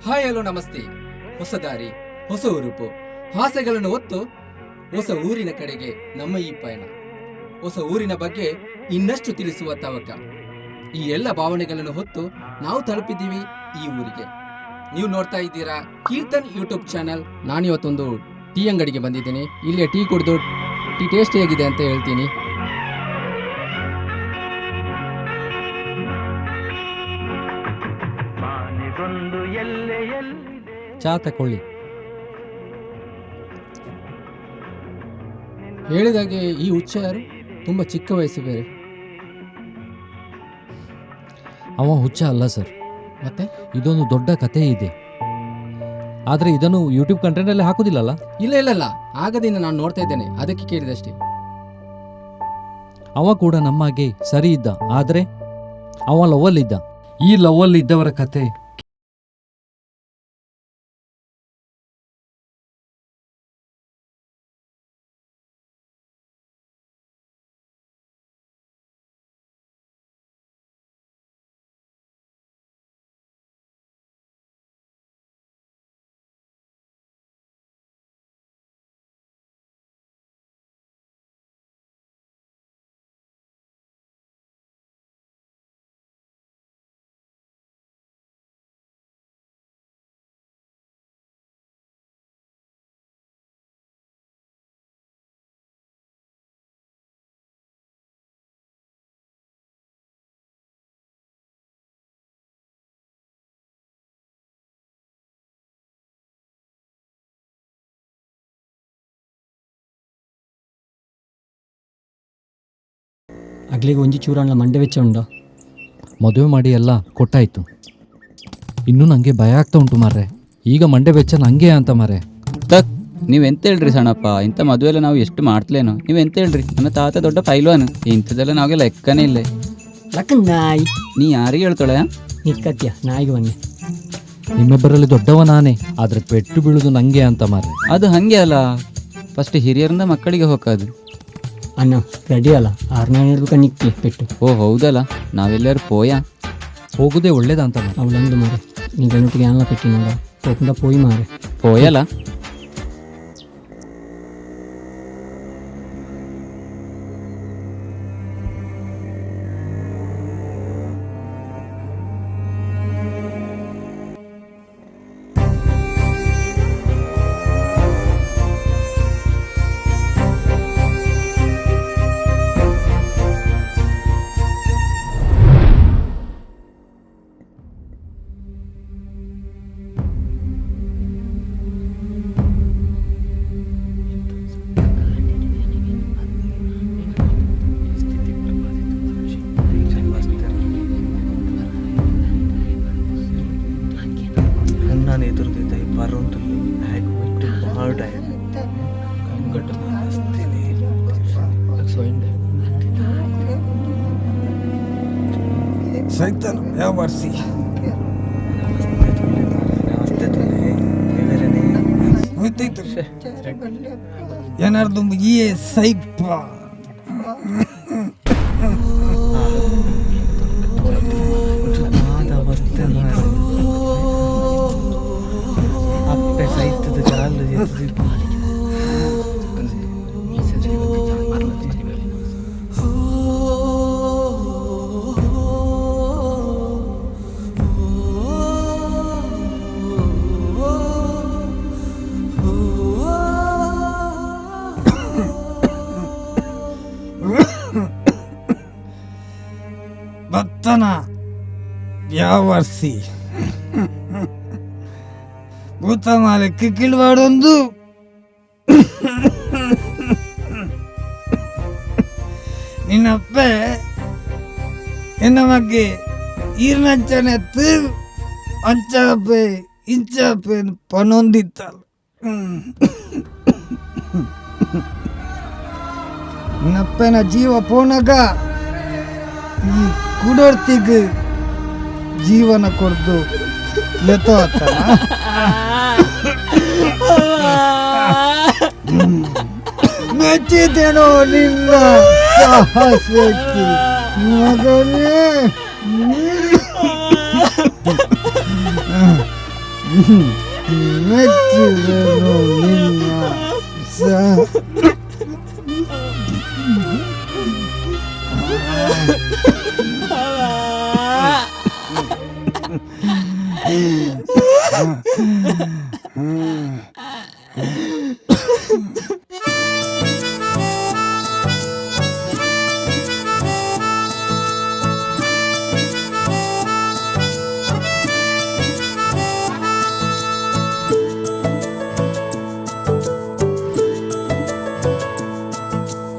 Hi hello ನಮಸ್ತೆ. ಹೊಸ ದಾರಿ, ಹೊಸ ಉರುಪು, ಆಸೆಗಳನ್ನು ಹೊತ್ತು ಹೊಸ ಊರಿನ ಕಡೆಗೆ ನಮ್ಮ ಈ ಪಯಣ. ಹೊಸ ಊರಿನ ಬಗ್ಗೆ ಇನ್ನಷ್ಟು ತಿಳಿಸುವ ತವಕ. ಈ ಎಲ್ಲ ಭಾವನೆಗಳನ್ನು ಹೊತ್ತು ನಾವು ತಲುಪಿದ್ದೀವಿ ಈ ಊರಿಗೆ. ನೀವು ನೋಡ್ತಾ ಇದ್ದೀರಾ ಕೀರ್ತನ್ ಯೂಟ್ಯೂಬ್ ಚಾನಲ್. ನಾನಿವತ್ತೊಂದು ಟೀ ಅಂಗಡಿಗೆ ಬಂದಿದ್ದೀನಿ. ಇಲ್ಲೇ ಟೀ ಕುಡಿದು ಟೀ ಟೇಸ್ಟಿಯಾಗಿದೆ ಅಂತ ಹೇಳ್ತೀನಿ. ಚಾ ತಕೊಳ್ಳಿ. ಹೇಳಿದಾಗೆ ಈ ಹುಚ್ಚ ಯಾರು? ತುಂಬ ಚಿಕ್ಕ ವಯಸ್ಸು ಬೇರೆ. ಅವ ಹುಚ್ಚ ಅಲ್ಲ ಸರ್, ಮತ್ತೆ ಇದೊಂದು ದೊಡ್ಡ ಕಥೆ ಇದೆ. ಆದರೆ ಇದನ್ನು ಯೂಟ್ಯೂಬ್ ಕಂಟೆಂಟಲ್ಲಿ ಹಾಕೋದಿಲ್ಲಲ್ಲ? ಇಲ್ಲ, ಆಗದಿಂದ ನಾನು ನೋಡ್ತಾ ಇದ್ದೇನೆ, ಅದಕ್ಕೆ ಕೇಳಿದಷ್ಟೇ. ಅವ ಕೂಡ ನಮ್ಮಾಗೆ ಸರಿ ಇದ್ದ, ಆದರೆ ಅವ ಲವ್ವಲ್ಲಿದ್ದ. ಈ ಲವ್ವಲ್ಲಿ ಇದ್ದವರ ಕತೆ ಅಗ್ಲಿಗೆ ಒಂಜಿ ಚೂರಣ್ಣ ಮಂಡೆ ವೆಚ್ಚ ಉಂಡ. ಮದುವೆ ಮಾಡಿ ಎಲ್ಲ ಕೊಟ್ಟಾಯ್ತು. ಇನ್ನೂ ನನಗೆ ಭಯ ಆಗ್ತಾ ಉಂಟು ಮಾರ್ರೆ. ಈಗ ಮಂಡೆ ಬೆಚ್ಚ ನಂಗೆ ಅಂತ ಮಾರೆ. ತಕ್ ನೀವೆಂತ ಹೇಳ್ರಿ ಸಣ್ಣಪ್ಪ, ಇಂಥ ಮದುವೆಲ್ಲ ನಾವು ಎಷ್ಟು ಮಾಡ್ತಲೇನೋ. ನೀವೆಂತ ಹೇಳ್ರಿ, ನನ್ನ ತಾತ ದೊಡ್ಡ ಪೈಲ್ವಾನು. ಇಂಥದ್ದೆಲ್ಲ ನಾವಿಗೆ ಲೆಕ್ಕನೇ ಇಲ್ಲ. ಲಕ್ಕ ನಾಯಿ ನೀ ಯಾರಿಗೆ ಹೇಳ್ತಾಳೆ? ನಿಕ್ಕತ್ಯ ನಾಯಿಗೆ ಬನ್ನಿ. ನಿಮ್ಮಿಬ್ಬರಲ್ಲಿ ದೊಡ್ಡವ ನಾನೇ, ಆದ್ರೆ ಪೆಟ್ಟು ಬೀಳುದು ನಂಗೆ ಅಂತ ಮಾರೆ. ಅದು ಹಂಗೆ ಅಲ್ಲ, ಫಸ್ಟ್ ಹಿರಿಯರಿಂದ ಮಕ್ಕಳಿಗೆ ಹೋಗೋದು. ಅಣ್ಣ ರೆಡಿ ಅಲ್ಲ, 6 ಹಿಡ್ಬೇಕು ನಿಕ್ಕಿ ಪೆಟ್ಟು. ಓ ಹೌದಲ್ಲ, ನಾವೆಲ್ಲರೂ ಪೋಯ ಹೋಗುದೇ ಒಳ್ಳೇದಂತ ಮಾರೆ. ಅವಳಂದು ಮಾರೆ ನೀ ಗಣತಿಗೆ ಅನ್ನ ಪೆಟ್ಟಿನಲ್ಲ ಹೋಗ್ಕೊಂಡ ಪೋಯಿ ಮಾರೆ. ಪೋಯಲ್ಲ ಏನಾರ್ದು ಈ ಸೈಪ ಅಪ್ಪೆ ಸೈತದ ಕಾಲು ಭಕ್ತನ ಯಾವರ್ಸಿ ಭೂತಮಾಲಕ್ಕೆ ಕಿಳ್ವಾಡೊಂದು ನಿನ್ನಪ್ಪೆ ಎನ್ನ ಬಗ್ಗೆ ಈರ್ನಂಚನೆತ್ತು ಅಂಚಾಪೆ ಇಂಚಾಪೆ ಪನೊಂದಿತ್ತಲ್ಲ. ನಿನ್ನಪ್ಪನ ಜೀವ ಪೋನಗ ಈ ಕುಡೋರ್ತಿಗೆ ಜೀವನ ಕೊಡ್ದು ಲೆತೋ ಆತನ. ಮೆಚ್ಚಿದ್ದೇನೋ ನಿನ್ನ ಸಾಹಸಕ್ಕೆ ಮಗನೇ. ಮೆಚ್ಚಿದೆನು ನಿನ್ನ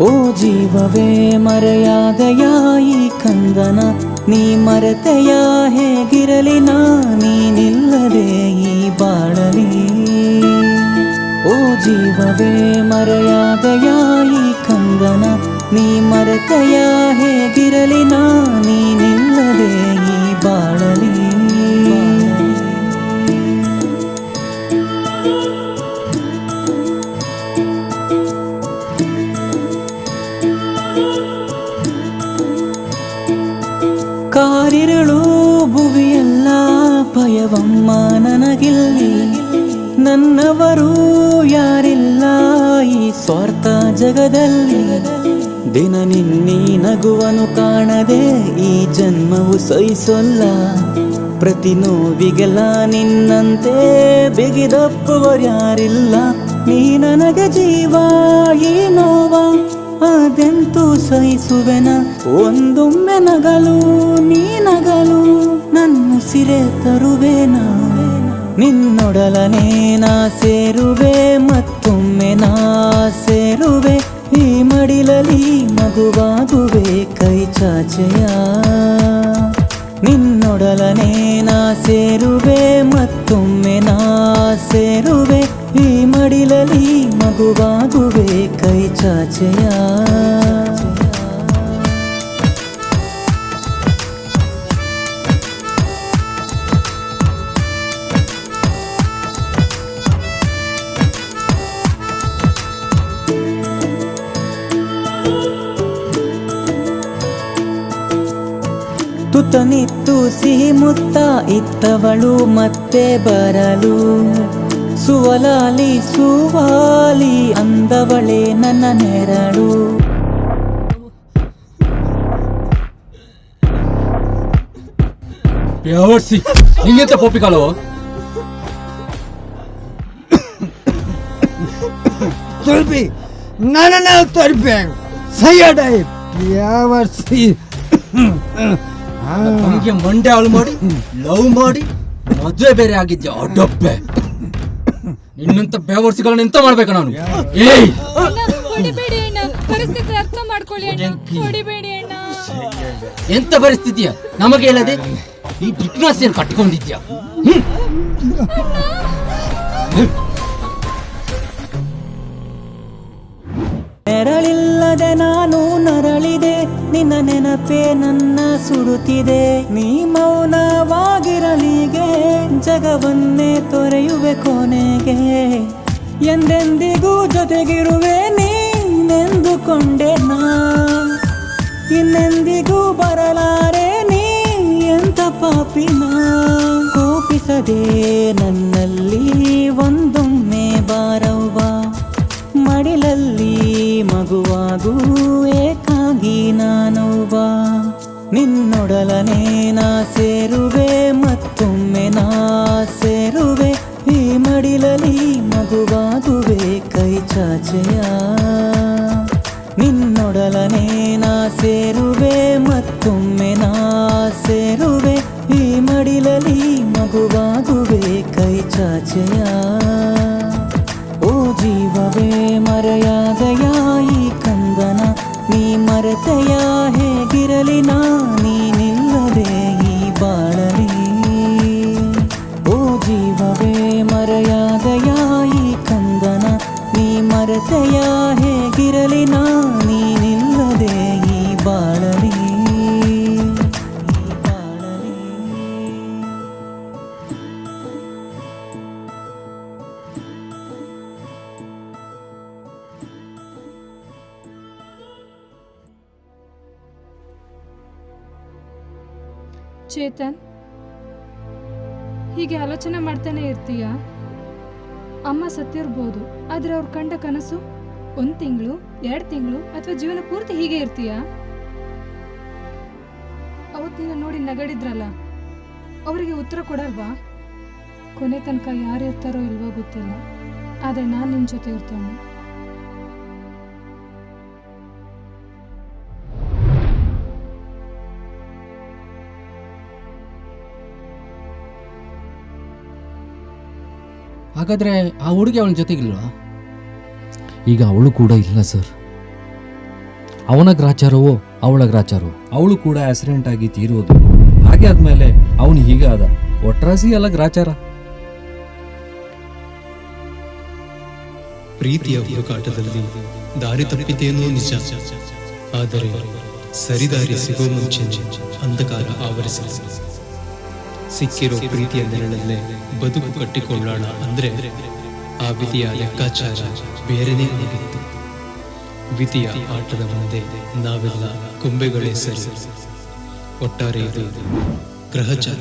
ಓ ಜೀವವೇ ಮರೆಯಾದಯ ಈ ಕಂದನ, ನೀ ಮರೆತೆಯ ಹೇಗಿರಲಿ ನೀನಿಲ್ಲದೆ ಈ ಬಾಳಲಿ. ಓ ಜೀವವೇ ಮರೆಯಾದಯ ಈ ಕಂದನ, ನೀ ಮರೆತೆಯ ಹೇಗಿರಲಿ ನೀನಿಲ್ಲದೆ ಈ ಬಾಳಲಿ. ಕಾರಿರಳು ಭುವಿಯೆಲ್ಲ ಭಯವಮ್ಮ ನನಗಿಲ್ಲಿ, ನನ್ನವರು ಯಾರಿಲ್ಲ ಈ ಸ್ವಾರ್ಥ ಜಗದಲ್ಲಿ. ದಿನ ನಿನ್ನೀ ನಗುವನು ಕಾಣದೆ ಈ ಜನ್ಮವು ಸಹಿಸೊಲ್ಲ, ಪ್ರತಿ ನೋವಿಗೆಲ್ಲ ನಿನ್ನಂತೆ ಬಿಗಿದಪ್ಪುವರ್ಯಾರಿಲ್ಲ. ನೀ ನನಗೆ ಜೀವ ಈ ನೋವ ಅದೆಂತೂ ಸಹಿಸುವೆನ, ಒಂದೊಮ್ಮೆ ನಗಲು ನೀ ನಗಲು ನನ್ನುಸಿರೆ ತರುವೆನ. ನಿನ್ನೊಡಲನೆ ನಾ ಸೇರುವೆ ಮತ್ತೊಮ್ಮೆ ನಾ ಸೇರುವೆ, ಈ ಮಡಿಲಲಿ ಮಗುವಾಗುವೆ ಕೈ ಚಾಚೆಯ. ನಿನ್ನೊಡಲನೆ ನಾ ಸೇರುವೆ ಮತ್ತೊಮ್ಮೆ ನಾ ಸೇರುವೆ, ಈ ಮಡಿಲಲಿ ಮಗುವಾಗುವೆ ಕೈ ಚಾಚೆಯ. ತುತ್ತನಿತ್ತು ಸಿಹಿ ಮುತ್ತ ಇತ್ತವಳು ಮತ್ತೆ ಬರಲು, ಸುವಲಾಲಿ ಸುವಾಲಿ ಅಂದವಳೆ ನನ್ನ ನೆರಳು. ಬೇವರ್ಸಿ ನಿಂಗೆಂತ ಪೋಪಿಕಾಲು ತೊಳ್ಬಿ ನನ್ನನ್ನು ತೊಳ್ಬಿ ಸೈಯಡೈ ಯಾವರ್ಸಿ ನಮಗೆ ಮಂಡೆ ಹಾಳು ಮಾಡಿ ಲವ್ ಮಾಡಿ ಮದುವೆ ಬೇರೆ ಆಗಿದ್ಯಾ ಅಡ್ಡಪ್ಪೆ. ನಿನ್ನಂತ ಬೇವರ್ಸಿಗಳನ್ನ ಎಂತ ಮಾಡ್ಬೇಕು ನಾನು? ಏಯ್ ಹೊಡಿಬೇಡಿ ಅಣ್ಣ, ಪರಿಸ್ಥಿತಿ ಅರ್ಥ ಮಾಡ್ಕೊಳ್ಳಿ ಅಣ್ಣ, ಹೊಡಿಬೇಡಿ ಅಣ್ಣ. ಎಂತ ಪರಿಸ್ಥಿತಿಯ ನಮಗೆ ಹೇಳದೆ ಈ ಡಿಪ್ಲೊಸಿಯನ್ನು ಕಟ್ಟಿಕೊಂಡಿದ್ಯಾ? ನೆರಳಿಲ್ಲದೆ ನಾನು ನರಳಿದೆ, ನಿನ್ನ ನೆನಪೇ ನನ್ನ ಸುಡುತ್ತಿದೆ. ನೀ ಮೌನವಾಗಿರಲಿಗೆ ಜಗವನ್ನೇ ತೊರೆಯುವೆ ಕೊನೆಗೆ, ಎಂದೆಂದಿಗೂ ಜೊತೆಗಿರುವೆ ನೀನೆಂದುಕೊಂಡೆ ನಾ. ಇನ್ನೆಂದಿಗೂ ಬರಲಾರೆ ನೀ ಎಂತ ಪಾಪಿನ. ಕೋಪಿಸದೆ ನನ್ನಲ್ಲಿ ಒಂದೊಮ್ಮೆ ಬಾರವ್ವ, ಮಡಿಲಲ್ಲಿ ಮಗುವಾಗೂ ಏಕಾಗಿ ನಾನವ್ವ. ನಿನ್ನೊಡಲನೆ ನಾ ಸೇರುವೆ ಮತ್ತೊಮ್ಮೆ ನಾ ಸೇರುವೆ, ಈ ಮಡಿಲಲ್ಲಿ ಮಗುವಾಗುವೆ ಕೈ ಚಾಚೆಯ. ನಿನ್ನೊಡಲನೆ ನಾ ಸೇರುವೆ ಮತ್ತೊಮ್ಮೆ ನಾ ಸೇರುವೆ, ಈ ಮಡಿಲಲ್ಲಿ ಮಗುವಾಗುವೆ ಕೈ ಚಾಚೆಯ. ಓ ಜೀವವೇ ಮರೆಯಾದಯ ಈ ಕಂದನ, ನೀ ಮರೆತೆಯ ಹೇಗಿರಲಿ ನೀನಿಲ್ಲದೆ ಈ ಬಾಳಲಿ. ಓ ಜೀವವೇ ಮರೆಯಾದಯ ಈ ಕಂದನ, ನೀ ಮರೆತೆಯ ಹೇಗಿರಲಿ ನೀನಿಲ್ಲದೆ ಈ ಬಾಳಲಿ. ಚೇತನ್, ಹೀಗೆ ಆಲೋಚನೆ ಮಾಡ್ತಾನೆ ಇರ್ತೀಯ? ಅಮ್ಮ ಸತ್ತಿರ್ಬೋದು, ಆದ್ರೆ ಅವ್ರು ಕಂಡ ಕನಸು 1 ತಿಂಗಳು 2 ತಿಂಗಳು ಅಥವಾ ಜೀವನ ಪೂರ್ತಿ ಹೀಗೆ ಇರ್ತೀಯ? ಅವತ್ತು ನೀನು ನೋಡಿ ನಗಡಿದ್ರಲ್ಲ, ಅವರಿಗೆ ಉತ್ತರ ಕೊಡಲ್ವಾ? ಕೊನೆ ತನಕ ಯಾರು ಇರ್ತಾರೋ ಇಲ್ವೋ ಗೊತ್ತಿಲ್ಲ, ಆದ್ರೆ ನಾನು ನಿನ್ನ ಜೊತೆ ಇರ್ತೇನೆ. ಹಾಗಾದ್ರೆ ಆ ಹುಡುಗಿ ಅವನ ಜೊತೆಗಿಲ್ವಾ? ಈಗ ಅವಳು ಕೂಡ ಇಲ್ಲ ಸರ್. ಅವನ ಗ್ರಾಚಾರವೋ ಅವಳ ಗ್ರಾಚಾರವೋ. ಅವಳು ಕೂಡ ಆಕ್ಸಿಡೆಂಟ್ ಆಗಿ ತೀರೋದು. ಹಾಗೆ ಆದ್ಮೇಲೆ ಅವನು ಹೀಗೆ ಆದ. ಒಟ್ರಾಸಿ ಅಲ್ಲ ಗ್ರಾಚಾರ. ಪ್ರೀತಿಯ ಹುಡುಕಾಟದಲ್ಲಿ ದಾರಿ ತಪ್ಪಿತೇನೋ ನಿಜ, ಆದರೆ ಸರಿದಾರಿ ಸಿಗೋ ಮುಂಚೆ ಅಂಧಕಾರ ಆವರಿಸಿದೆ. ಸಿಕ್ಕಿರೋ ಪ್ರೀತಿಯ ನೆರಳಲ್ಲೇ ಬದುಕು ಕಟ್ಟಿಕೊಳ್ಳೋಣ ಅಂದ್ರೆ ಆ ವಿಧಿಯ ಲೆಕ್ಕಾಚಾರ ಬೇರೆನೇ ಆಗಿತ್ತು. ವಿಧಿಯ ಆಟದ ಮುಂದೆ ನಾವೆಲ್ಲ ಕೊಂಬೆಗಳೇ ಸರಿ. ಒಟ್ಟಾರೆ ಇದು ಗ್ರಹಚಾರ.